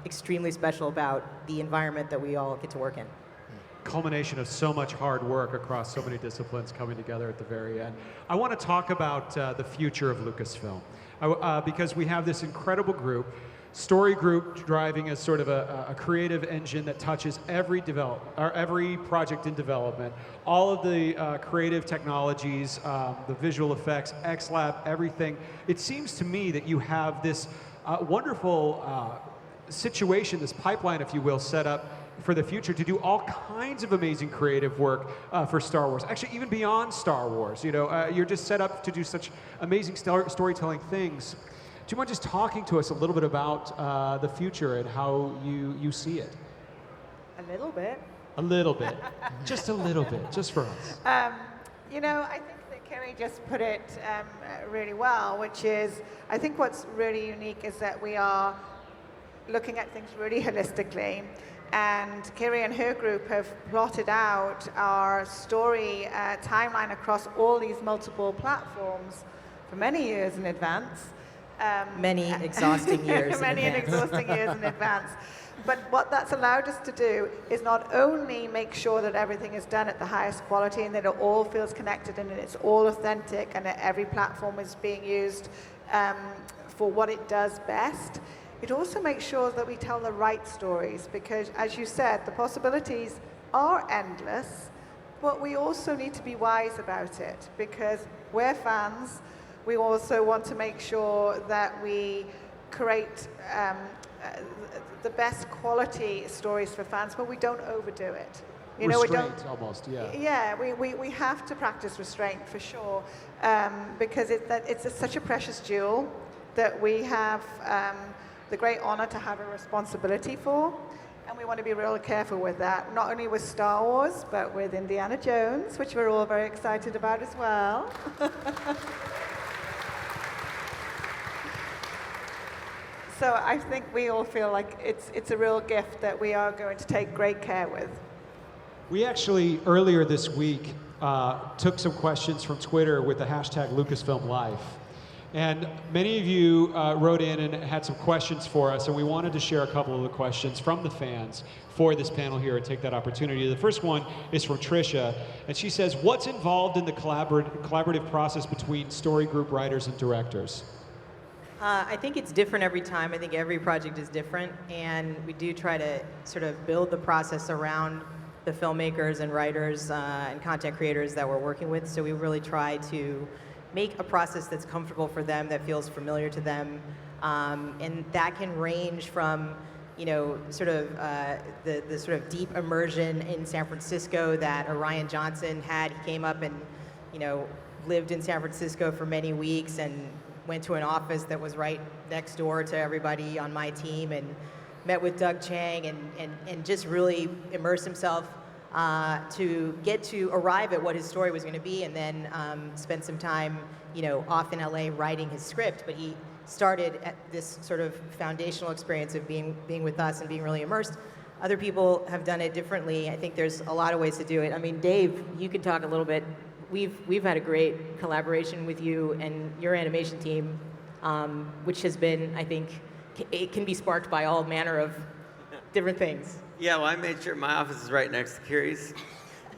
extremely special about the environment that we all get to work in. Culmination of so much hard work across so many disciplines coming together at the very end. I want to talk about the future of Lucasfilm because we have this incredible group, Story Group, driving as sort of a creative engine that touches every project in development, all of the creative technologies, the visual effects, ILMxLAB, everything. It seems to me that you have this wonderful situation, this pipeline, if you will, set up for the future to do all kinds of amazing creative work for Star Wars. Actually, even beyond Star Wars, you know, you're just set up to do such amazing storytelling things. Do you mind just talking to us a little bit about the future and how you see it? A little bit. A little bit. Just a little bit, just for us. You know, I think that Kerry just put it really well, which is, I think what's really unique is that we are looking at things really holistically. And Kerry and her group have plotted out our story timeline across all these multiple platforms for many years in advance. Many exhausting years many in advance. exhausting years in advance. But what that's allowed us to do is not only make sure that everything is done at the highest quality and that it all feels connected and it's all authentic and that every platform is being used for what it does best, it also makes sure that we tell the right stories because, as you said, the possibilities are endless, but we also need to be wise about it because we're fans. We also want to make sure that we create the best quality stories for fans, but we don't overdo it. You know, Restraint, almost, yeah. Yeah, we have to practice restraint for sure, because it's such a precious jewel that we have the great honor to have a responsibility for, and we want to be real careful with that, not only with Star Wars, but with Indiana Jones, which we're all very excited about as well. So I think we all feel like it's a real gift that we are going to take great care with. We actually, earlier this week, took some questions from Twitter with the hashtag LucasFilmLife. And many of you wrote in and had some questions for us, and we wanted to share a couple of the questions from the fans for this panel here and take that opportunity. The first one is from Tricia, and she says, what's involved in the collaborative process between Story Group writers and directors? I think it's different every time. I think every project is different, and we do try to sort of build the process around the filmmakers and writers and content creators that we're working with. So we really try to make a process that's comfortable for them, that feels familiar to them, and that can range from, you know, sort of the sort of deep immersion in San Francisco that Orion Johnson had. He came up and, you know, lived in San Francisco for many weeks and went to an office that was right next door to everybody on my team and met with Doug Chang and just really immersed himself to get to arrive at what his story was going to be, and then spend some time, you know, off in LA writing his script. But he started at this sort of foundational experience of being with us and being really immersed. Other people have done it differently. I think there's a lot of ways to do it. I mean, Dave, you can talk a little bit. We've had a great collaboration with you and your animation team, which has been, I think, it can be sparked by all manner of different things. Yeah, well, I made sure my office is right next to Kiri's,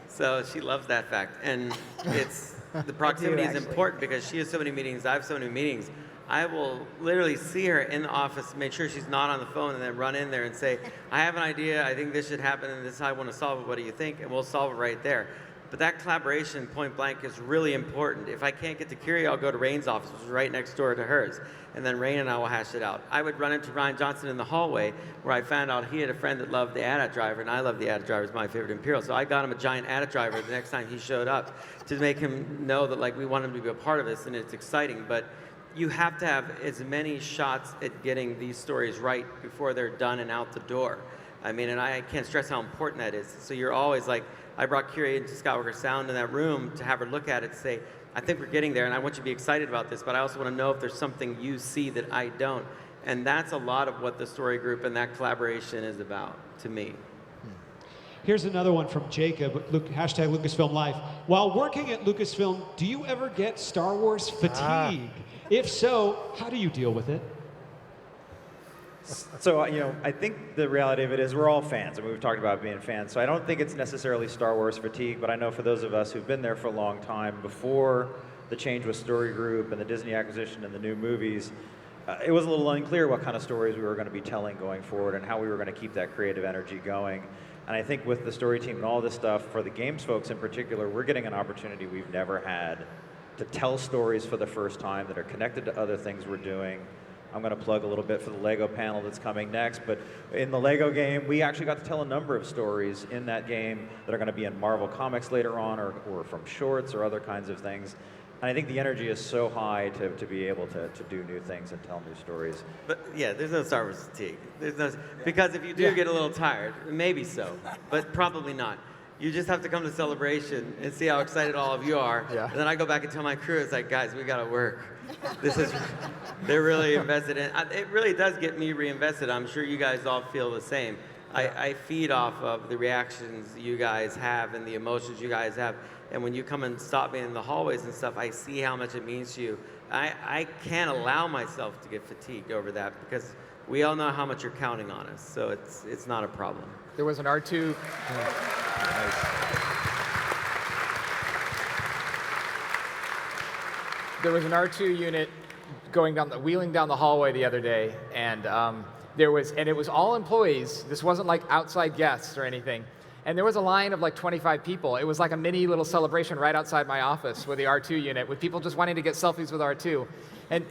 so she loves that fact. And it's the proximity is important because she has so many meetings, I have so many meetings. I will literally see her in the office, make sure she's not on the phone, and then run in there and say, I have an idea, I think this should happen, and this is how I want to solve it, what do you think? And we'll solve it right there. But that collaboration, point blank, is really important. If I can't get to Kiri, I'll go to Rain's office, which is right next door to hers. And then Rain and I will hash it out. I would run into Ryan Johnson in the hallway where I found out he had a friend that loved the AT-AT driver, and I love the AT-AT driver. It's my favorite Imperial. So I got him a giant AT-AT driver the next time he showed up to make him know that, like, we want him to be a part of this, and it's exciting. But you have to have as many shots at getting these stories right before they're done and out the door. I mean, and I can't stress how important that is. So you're always like, I brought Kiri into Skywalker Sound in that room to have her look at it and say, I think we're getting there, and I want you to be excited about this, but I also want to know if there's something you see that I don't. And that's a lot of what the story group and that collaboration is about, to me. Here's another one from Jacob, hashtag Lucasfilm Life. While working at Lucasfilm, do you ever get Star Wars fatigue? If so, how do you deal with it? So, I think the reality of it is we're all fans. I mean, we've talked about being fans. So I don't think it's necessarily Star Wars fatigue, but I know for those of us who've been there for a long time, before the change with Story Group and the Disney acquisition and the new movies, it was a little unclear what kind of stories we were going to be telling going forward and how we were going to keep that creative energy going. And I think with the story team and all this stuff, for the games folks in particular, we're getting an opportunity we've never had to tell stories for the first time that are connected to other things we're doing. I'm going to plug a little bit for the Lego panel that's coming next, but in the Lego game, we actually got to tell a number of stories in that game that are going to be in Marvel Comics later on, or from shorts or other kinds of things. And I think the energy is so high to be able to do new things and tell new stories. But yeah, there's no Star Wars fatigue. There's no, because if you do get a little tired, maybe so, but probably not. You just have to come to Celebration and see how excited all of you are. Yeah. And then I go back and tell my crew, it's like, guys, we got to work. They're really invested in it. It really does get me reinvested. I'm sure you guys all feel the same. I feed off of the reactions you guys have and the emotions you guys have. And when you come and stop me in the hallways and stuff, I see how much it means to you. I can't allow myself to get fatigued over that because we all know how much you're counting on us. So it's not a problem. There was an R2. There was an R2 unit wheeling down the hallway the other day, and it was all employees. This wasn't like outside guests or anything. And there was a line of like 25 people. It was like a mini little celebration right outside my office with the R2 unit, with people just wanting to get selfies with R2. And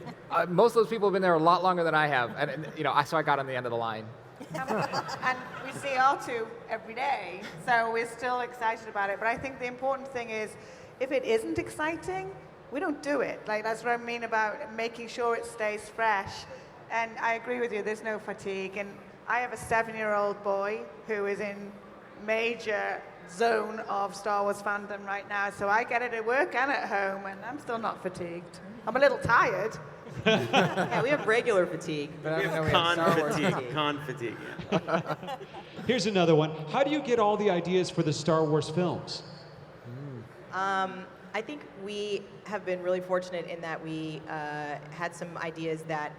most of those people have been there a lot longer than I have. And so I got on the end of the line. And we see R2 every day, so we're still excited about it. But I think the important thing is, if it isn't exciting, we don't do it. Like, that's what I mean about making sure it stays fresh. And I agree with you, there's no fatigue. And I have a 7-year-old boy who is in major zone of Star Wars fandom right now, so I get it at work and at home, and I'm still not fatigued. I'm a little tired. Yeah, we have regular fatigue, but we have con fatigue. Yeah. Here's another one. How do you get all the ideas for the Star Wars films? I think we have been really fortunate in that we had some ideas that,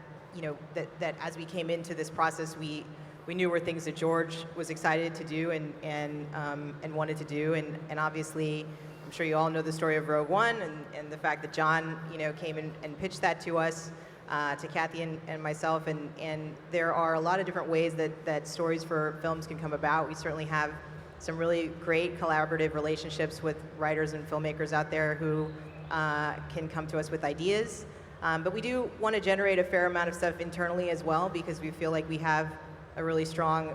that as we came into this process, we knew were things that George was excited to do and wanted to do, and obviously, I'm sure you all know the story of Rogue One and the fact that John, came and pitched that to us, to Kathy and myself, and there are a lot of different ways that stories for films can come about. We certainly have some really great collaborative relationships with writers and filmmakers out there who can come to us with ideas, but we do want to generate a fair amount of stuff internally as well, because we feel like we have a really strong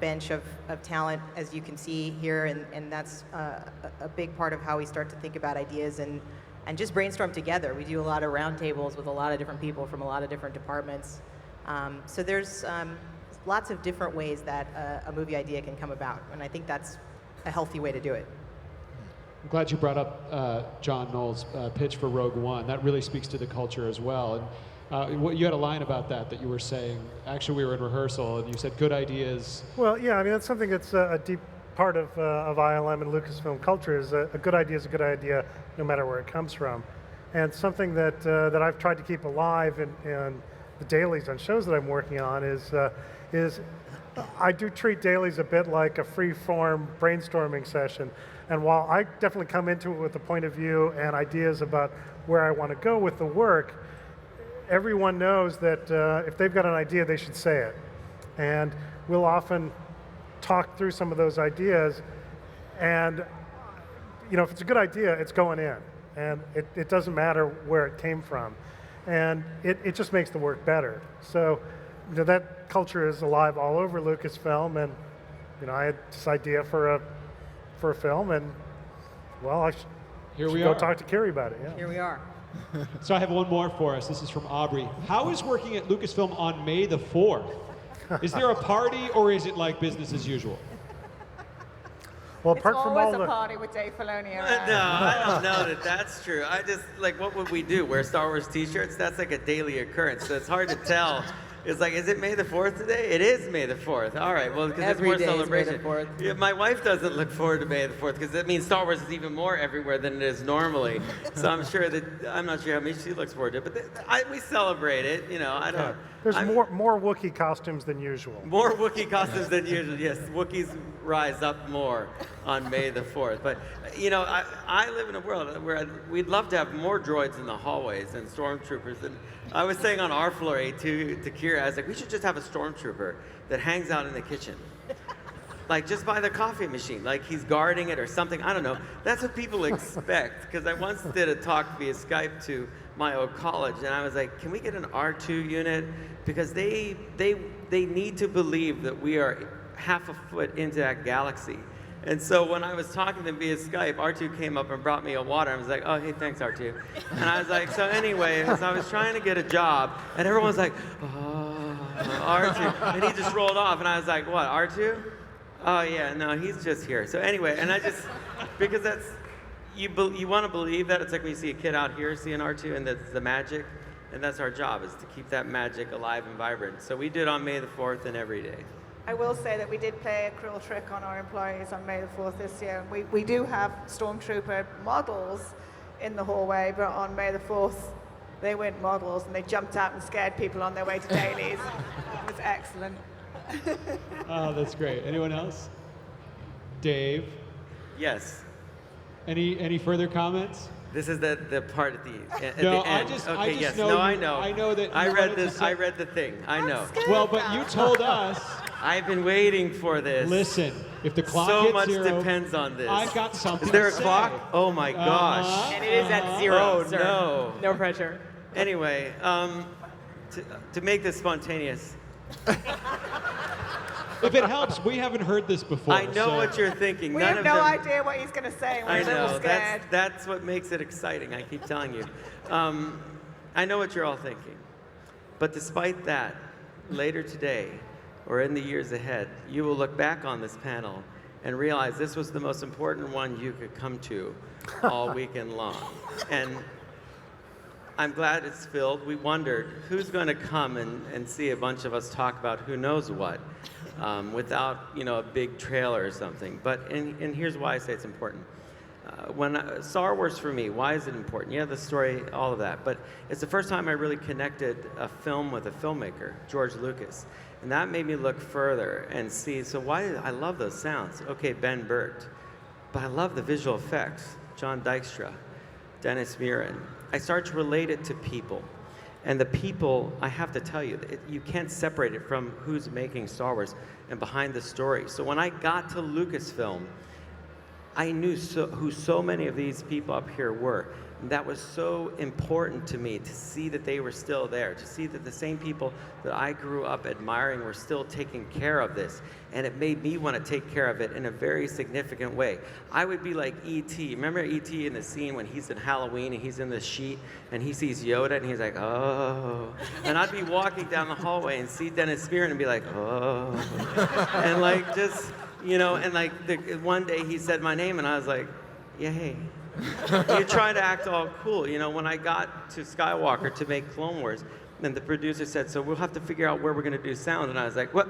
bench of talent, as you can see here, and that's a big part of how we start to think about ideas and just brainstorm together. We do a lot of roundtables with a lot of different people from a lot of different departments. So there's lots of different ways that a movie idea can come about, and I think that's a healthy way to do it. I'm glad you brought up John Knoll's pitch for Rogue One. That really speaks to the culture as well. And you had a line about that you were saying. Actually, we were in rehearsal, and you said good ideas. Well, yeah, I mean, that's something that's a deep part of ILM and Lucasfilm culture is a good idea is a good idea no matter where it comes from. And something that I've tried to keep alive in the dailies on shows that I'm working on is I do treat dailies a bit like a free-form brainstorming session. And while I definitely come into it with a point of view and ideas about where I want to go with the work, everyone knows that if they've got an idea, they should say it. And we'll often talk through some of those ideas, and if it's a good idea, it's going in. And it doesn't matter where it came from. And it just makes the work better. So that culture is alive all over Lucasfilm, and I had this idea for a film, and well, I should go talk to Kiri about it. Yeah. Here we are. So I have one more for us. This is from Aubrey. How is working at Lucasfilm on May the 4th? Is there a party, or is it like business as usual? Well, It's apart from always all a the party with Dave Filoni around. No, I don't know that that's true. I just, like, what would we do? Wear Star Wars t-shirts? That's like a daily occurrence, so it's hard to tell. It's like, is it May the 4th today? It is May the 4th. All right, well, because it's Every more day is May the celebration. 4th. Yeah, my wife doesn't look forward to May the 4th because that means Star Wars is even more everywhere than it is normally. So I'm sure that, I'm not sure how much she looks forward to it, but we celebrate it, you know, I don't. there's more Wookiee costumes than usual. More Wookiee costumes than usual. Yes, Wookiees rise up more on May the 4th. But, you know, I live in a world where we'd love to have more droids in the hallways and stormtroopers. And I was saying on our floor to Kira, I was like, we should just have a stormtrooper that hangs out in the kitchen. Like, just by the coffee machine. Like, he's guarding it or something. I don't know. That's what people expect. Because I once did a talk via Skype to my old college, and I was like, can we get an R2 unit? Because they need to believe that we are half a foot into that galaxy. And so when I was talking to them via Skype, R2 came up and brought me a water. I was like, oh, hey, thanks, R2. And I was like, so anyway, so I was trying to get a job, and everyone was like, oh, R2. And he just rolled off, and I was like, what, R2? Oh, yeah, no, he's just here. So anyway, and I just, because that's, you want to believe that. It's like when you see a kid out here see an R2, and that's the magic. And that's our job, is to keep that magic alive and vibrant. So we did on May the 4th and every day. I will say that we did play a cruel trick on our employees on May the 4th this year. We do have Stormtrooper models in the hallway, but on May the 4th, they weren't models, and they jumped out and scared people on their way to dailies. It was excellent. Oh, that's great. Anyone else? Dave? Yes. Any further comments? This is the part at the No, end. I just yes. know No, you- I know. I know that I you read wanted to this. say- I read the thing. I know. Well, but you told us. I've been waiting for this. Listen, if the clock so hits much 0, depends on this. I've got something Is there a to say. clock? Oh my gosh. And it is at 0, Oh sir. no. No pressure. Anyway, to make this spontaneous. If it helps, we haven't heard this before. I know so. what you're thinking. We None have of no them, idea what he's going to say. We're I a little know. scared. That's what makes it exciting. I keep telling you. I know what you're all thinking. But despite that, later today, or in the years ahead, you will look back on this panel and realize this was the most important one you could come to all weekend long. And I'm glad it's filled. We wondered who's going to come and see a bunch of us talk about who knows what without, you know, a big trailer or something. But and here's why I say it's important. Star Wars for me, why is it important? Yeah, the story, all of that. But it's the first time I really connected a film with a filmmaker, George Lucas. And that made me look further and see, so why, I love those sounds. Okay, Ben Burtt. But I love the visual effects. John Dykstra, Dennis Muren. I started to relate it to people. And the people, I have to tell you, you can't separate it from who's making Star Wars and behind the story. So when I got to Lucasfilm, I knew who so many of these people up here were. And that was so important to me, to see that they were still there, to see that the same people that I grew up admiring were still taking care of this. And it made me want to take care of it in a very significant way. I would be like E.T. Remember E.T. in the scene when he's in Halloween and he's in the sheet and he sees Yoda and he's like, oh. And I'd be walking down the hallway and see Dennis Muren and be like, oh. And like just, you know, and like one day he said my name and I was like, yeah, hey. You try to act all cool. You know, when I got to Skywalker to make Clone Wars, and the producer said, so we'll have to figure out where we're going to do sound. And I was like, what?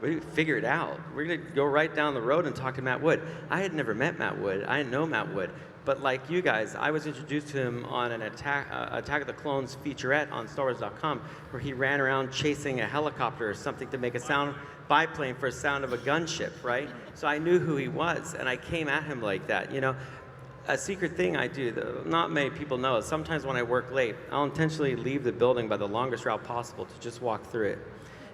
We figure it out. We're going to go right down the road and talk to Matt Wood. I had never met Matt Wood. I didn't know Matt Wood. But like you guys, I was introduced to him on an Attack of the Clones featurette on StarWars.com, where he ran around chasing a helicopter or something to make a sound biplane for a sound of a gunship, right? So I knew who he was, and I came at him like that, you know. A secret thing I do that not many people know is sometimes when I work late, I'll intentionally leave the building by the longest route possible to just walk through it.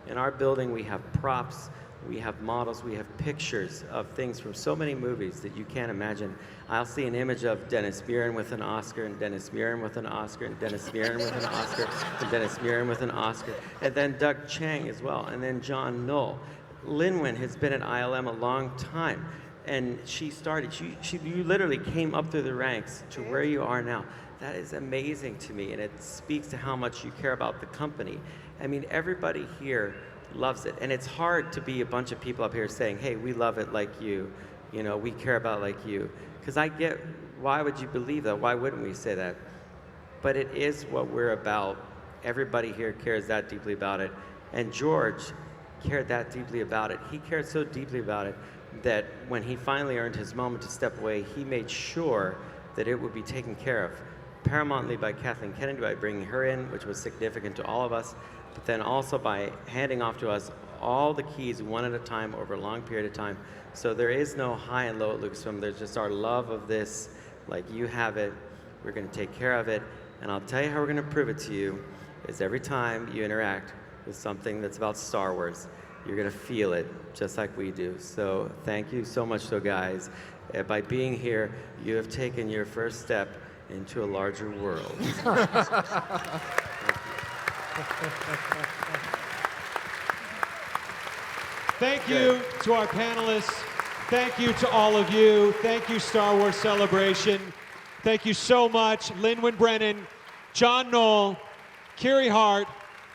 In our building, we have props, we have models, we have pictures of things from so many movies that you can't imagine. I'll see an image of Dennis Muren with an Oscar, and Dennis Muren with an Oscar, and Dennis Muren with an Oscar, and Dennis Muren with an Oscar, and then Doug Chang as well, and then John Knoll. Linwin has been at ILM a long time. And she started, you literally came up through the ranks to where you are now. that is amazing to me, and it speaks to how much you care about the company. I mean, everybody here loves it, and it's hard to be a bunch of people up here saying, hey, we love it like you, we care about it like you. Because I get, why would you believe that? Why wouldn't we say that? But it is what we're about. Everybody here cares that deeply about it. And George cared that deeply about it. He cared so deeply about it that when he finally earned his moment to step away, he made sure that it would be taken care of. Paramountly by Kathleen Kennedy, by bringing her in, which was significant to all of us, but then also by handing off to us all the keys one at a time over a long period of time. So there is no high and low at Lucasfilm. There's just our love of this, like you have it, we're going to take care of it. And I'll tell you how we're going to prove it to you, is every time you interact with something that's about Star Wars, you're going to feel it just like we do. So thank you so much, guys. By being here, you have taken your first step into a larger world. Thank you to our panelists. Thank you to all of you. Thank you, Star Wars Celebration. Thank you so much, Lin-Win Brennan, John Knoll, Kiri Hart,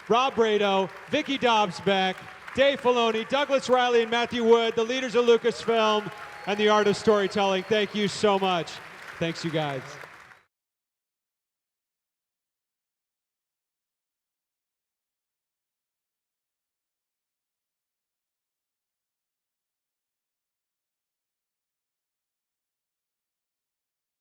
Rob Brado, Vicky Dobbs-Beck, Dave Filoni, Douglas Riley, and Matthew Wood, the leaders of Lucasfilm and the art of storytelling. Thank you so much. Thanks, you guys.